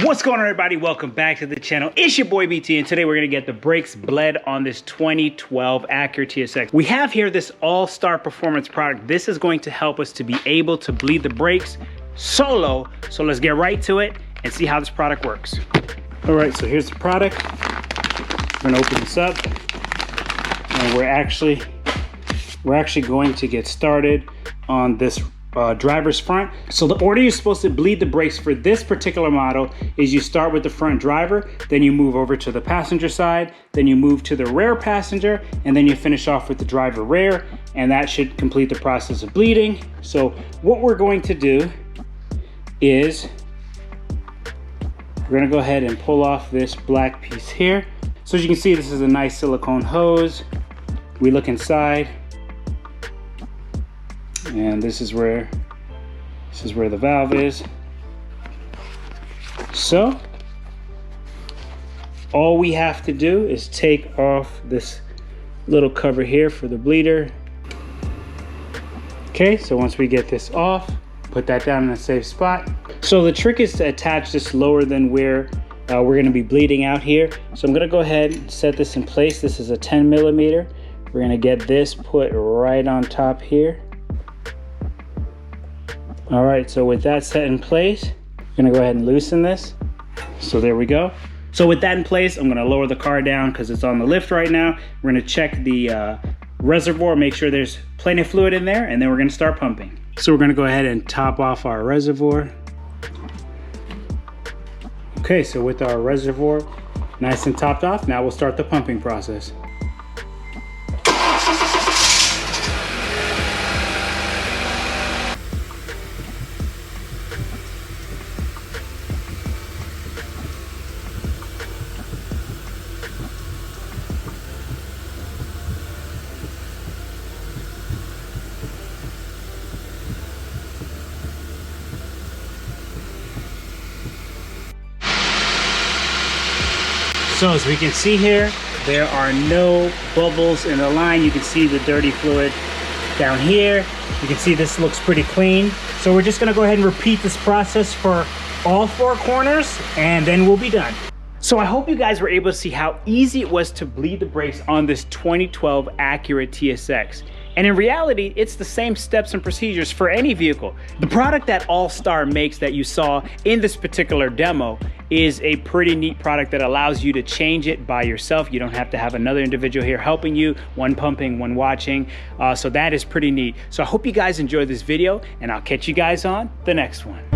What's going on, everybody? Welcome back to the channel. It's your boy BT, and today we're gonna get the brakes bled on this 2012 Acura TSX. We have here this all-star performance product. This is going to help us to be able to bleed the brakes solo. So let's get right to it and see how this product works. All right, so here's the product. We're gonna open this up, and we're actually going to get started on this driver's front. So the order you're supposed to bleed the brakes for this particular model is you start with the front driver, then you move over to the passenger side, then you move to the rear passenger, and then you finish off with the driver rear, and that should complete the process of bleeding. So what we're going to do is we're gonna go ahead and pull off this black piece here. So as you can see, this is a nice silicone hose. We look inside, and this is where the valve is. So all we have to do is take off this little cover here for the bleeder. Okay, so once we get this off, put that down in a safe spot. So the trick is to attach this lower than where we're gonna be bleeding out here. So I'm gonna go ahead and set this in place. This is a 10 millimeter. We're gonna get this put right on top here. All right, so with that set in place, I'm gonna go ahead and loosen this. So there we go. So with that in place, I'm gonna lower the car down because it's on the lift right now. We're gonna check the reservoir, make sure there's plenty of fluid in there, and then we're gonna start pumping. So we're gonna go ahead and top off our reservoir. Okay, so with our reservoir nice and topped off, now we'll start the pumping process. So as we can see here, there are no bubbles in the line. You can see the dirty fluid down here. You can see this looks pretty clean. So we're just gonna go ahead and repeat this process for all four corners, and then we'll be done. So I hope you guys were able to see how easy it was to bleed the brakes on this 2012 Acura TSX. And in reality, it's the same steps and procedures for any vehicle. The product that All-Star makes that you saw in this particular demo is a pretty neat product that allows you to change it by yourself. You don't have to have another individual here helping you, one pumping, one watching. So that is pretty neat. So I hope you guys enjoyed this video, and I'll catch you guys on the next one.